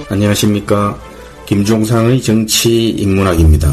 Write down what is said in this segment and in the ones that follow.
안녕하십니까. 김종상의 정치인문학입니다.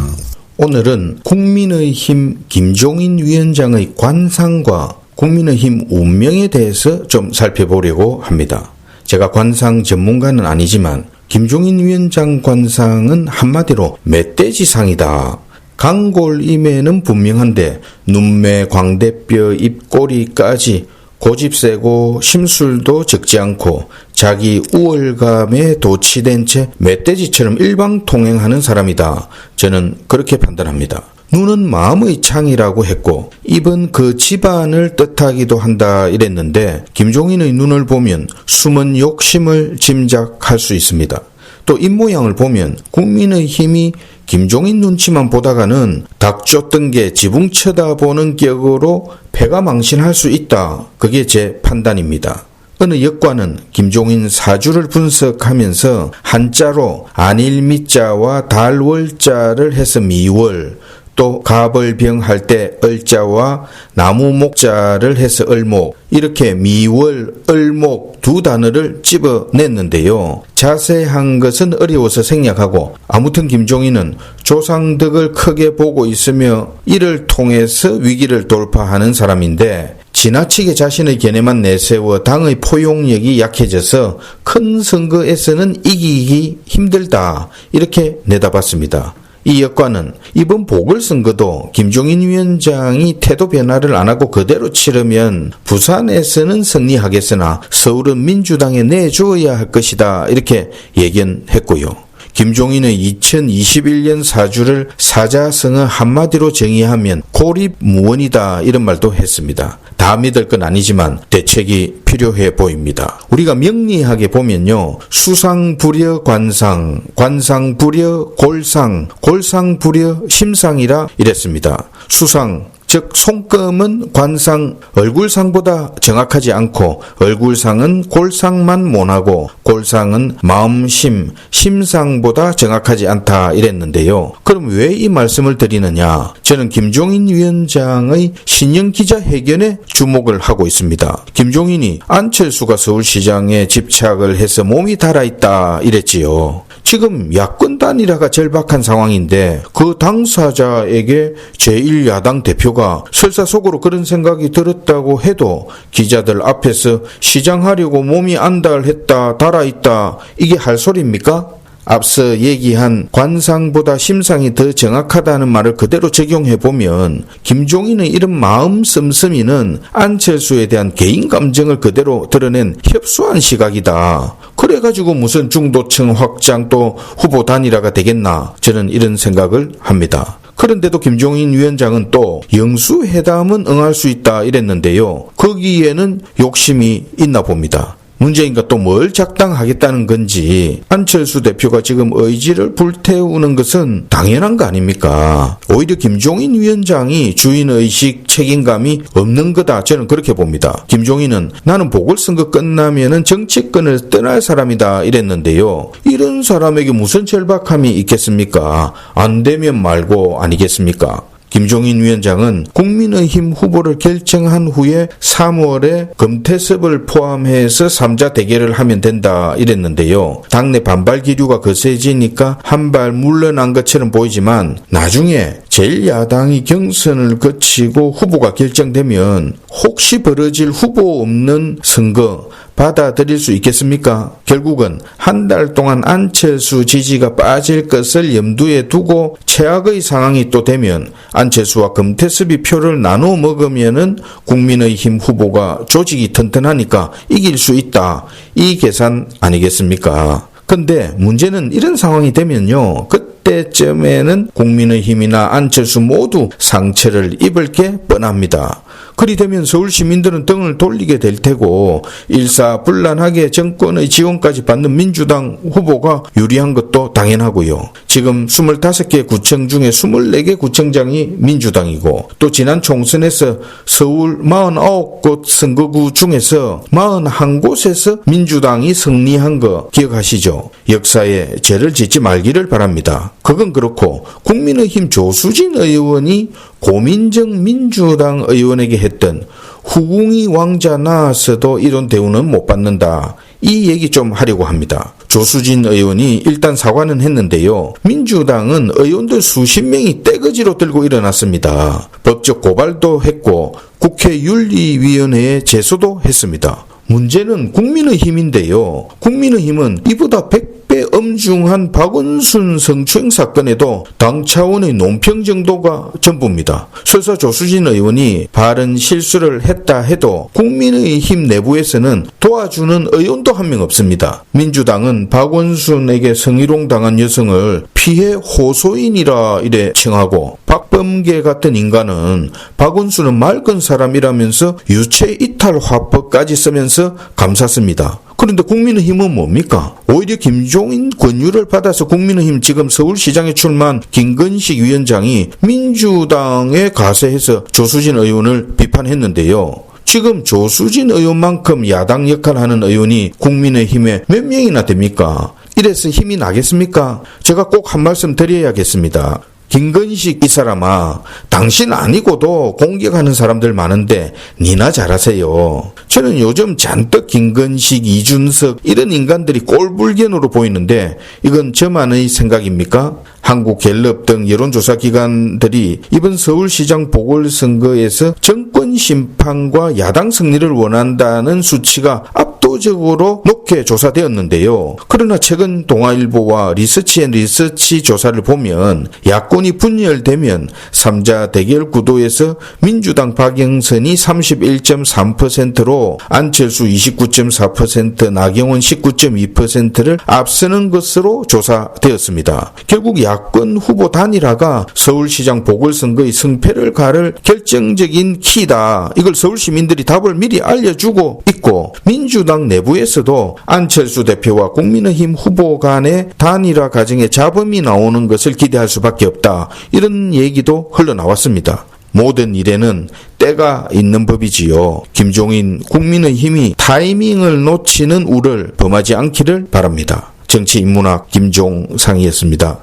오늘은 국민의힘 김종인 위원장의 관상과 국민의힘 운명에 대해서 좀 살펴보려고 합니다. 제가 관상 전문가는 아니지만 김종인 위원장 관상은 한마디로 멧돼지상이다. 강골임에는 분명한데 눈매, 광대뼈, 입꼬리까지 고집세고 심술도 적지 않고 자기 우월감에 도취된 채 멧돼지처럼 일방통행하는 사람이다. 저는 그렇게 판단합니다. 눈은 마음의 창이라고 했고 입은 그 집안을 뜻하기도 한다 이랬는데 김종인의 눈을 보면 숨은 욕심을 짐작할 수 있습니다. 또 입모양을 보면 국민의힘이 김종인 눈치만 보다가는 닭 쫓던 게 지붕 쳐다보는 격으로 패가 망신할 수 있다. 그게 제 판단입니다. 어느 역관은 김종인 사주를 분석하면서 한자로 안일미자와 달월자를 해서 미월, 또 갑을병할 때 을자와 나무목자를 해서 을목, 이렇게 미월, 을목 두 단어를 집어냈는데요. 자세한 것은 어려워서 생략하고 아무튼 김종인은 조상덕을 크게 보고 있으며 이를 통해서 위기를 돌파하는 사람인데 지나치게 자신의 견해만 내세워 당의 포용력이 약해져서 큰 선거에서는 이기기 힘들다. 이렇게 내다봤습니다. 이 역관은 이번 보궐선거도 김종인 위원장이 태도 변화를 안 하고 그대로 치르면 부산에서는 승리하겠으나 서울은 민주당에 내주어야 할 것이다. 이렇게 예견했고요. 김종인의 2021년 사주를 사자성어 한마디로 정의하면 고립무원이다 이런 말도 했습니다. 다 믿을 건 아니지만 대책이 필요해 보입니다. 우리가 명리하게 보면요. 수상부려 관상, 관상부려 골상, 골상부려 심상이라 이랬습니다. 수상 즉 손금은 관상 얼굴상보다 정확하지 않고 얼굴상은 골상만 못하고 골상은 마음심, 심상보다 정확하지 않다 이랬는데요. 그럼 왜 이 말씀을 드리느냐? 저는 김종인 위원장의 신년 기자회견에 주목을 하고 있습니다. 김종인이 안철수가 서울시장에 집착을 해서 몸이 달아있다 이랬지요. 지금 야권 단일화가 절박한 상황인데 그 당사자에게 제1야당 대표가 설사 속으로 그런 생각이 들었다고 해도 기자들 앞에서 시장하려고 몸이 안달했다, 달아있다 이게 할 소리입니까? 앞서 얘기한 관상보다 심상이 더 정확하다는 말을 그대로 적용해보면 김종인의 이런 마음 씀씀이는 안철수에 대한 개인 감정을 그대로 드러낸 협소한 시각이다. 그래가지고 무슨 중도층 확장 또 후보 단일화가 되겠나 저는 이런 생각을 합니다. 그런데도 김종인 위원장은 또 영수회담은 응할 수 있다 이랬는데요. 거기에는 욕심이 있나 봅니다. 문제인가 또 뭘 작당하겠다는 건지 안철수 대표가 지금 의지를 불태우는 것은 당연한 거 아닙니까? 오히려 김종인 위원장이 주인의식 책임감이 없는 거다 저는 그렇게 봅니다. 김종인은 나는 보궐선거 끝나면은 정치권을 떠날 사람이다 이랬는데요. 이런 사람에게 무슨 절박함이 있겠습니까? 안 되면 말고 아니겠습니까? 김종인 위원장은 국민의힘 후보를 결정한 후에 3월에 금태섭을 포함해서 3자 대결을 하면 된다 이랬는데요. 당내 반발 기류가 거세지니까 한 발 물러난 것처럼 보이지만 나중에 제1야당이 경선을 거치고 후보가 결정되면 혹시 벌어질 후보 없는 선거 받아들일 수 있겠습니까? 결국은 한 달 동안 안철수 지지가 빠질 것을 염두에 두고 최악의 상황이 또 되면 안철수와 금태섭이 표를 나눠 먹으면은 국민의힘 후보가 조직이 튼튼하니까 이길 수 있다. 이 계산 아니겠습니까? 근데 문제는 이런 상황이 되면요. 그때쯤에는 국민의힘이나 안철수 모두 상처를 입을 게 뻔합니다. 그리 되면 서울 시민들은 등을 돌리게 될 테고 일사불란하게 정권의 지원까지 받는 민주당 후보가 유리한 것도 당연하고요. 지금 25개 구청 중에 24개 구청장이 민주당이고 또 지난 총선에서 서울 49곳 선거구 중에서 41곳에서 민주당이 승리한 거 기억하시죠? 역사에 죄를 짓지 말기를 바랍니다. 그건 그렇고 국민의힘 조수진 의원이 고민정 민주당 의원에게 했던 후궁이 왕자 낳았어도 이런 대우는 못 받는다. 이 얘기 좀 하려고 합니다. 조수진 의원이 일단 사과는 했는데요. 민주당은 의원들 수십 명이 떼거지로 들고 일어났습니다. 법적 고발도 했고 국회 윤리위원회에 제소도 했습니다. 문제는 국민의힘인데요. 국민의힘은 이보다 100배 엄중한 박원순 성추행 사건에도 당 차원의 논평 정도가 전부입니다. 설사 조수진 의원이 발언 실수를 했다 해도 국민의힘 내부에서는 도와주는 의원도 한 명 없습니다. 민주당은 박원순에게 성희롱 당한 여성을 피해 호소인이라 이래 칭하고 박범계 같은 인간은 박원순은 맑은 사람이라면서 유체 이탈 화법까지 쓰면서 감쌌습니다. 그런데 국민의힘은 뭡니까? 오히려 김종인 권유를 받아서 국민의힘 지금 서울시장에 출마한 김건식 위원장이 민주당에 가세해서 조수진 의원을 비판했는데요. 지금 조수진 의원만큼 야당 역할을 하는 의원이 국민의힘에 몇 명이나 됩니까? 이래서 힘이 나겠습니까? 제가 꼭 한 말씀 드려야겠습니다. 김건식 이 사람아, 당신 아니고도 공격하는 사람들 많은데 니나 잘하세요. 저는 요즘 잔뜩 김건식, 이준석 이런 인간들이 꼴불견으로 보이는데 이건 저만의 생각입니까? 한국갤럽 등 여론조사 기관들이 이번 서울시장 보궐선거에서 정권 심판과 야당 승리를 원한다는 수치가 압도적으로 높게 조사되었는데요. 그러나 최근 동아일보와 리서치앤리서치 조사를 보면 야권이 분열되면 3자 대결 구도에서 민주당 박영선이 31.3%로 안철수 29.4%, 나경원 19.2%를 앞서는 것으로 조사되었습니다. 결국 야권 후보 단일화가 서울시장 보궐선거의 승패를 가를 결정적인 키다. 이걸 서울 시민들이 답을 미리 알려주고 있고 민주당 내부에서도 안철수 대표와 국민의힘 후보 간의 단일화 과정에 잡음이 나오는 것을 기대할 수밖에 없다. 이런 얘기도 흘러나왔습니다. 모든 일에는 때가 있는 법이지요. 김종인 국민의힘이 타이밍을 놓치는 우를 범하지 않기를 바랍니다. 정치인문학 김종상이었습니다.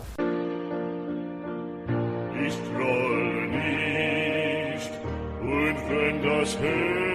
Ich troll nicht, und wenn das Herz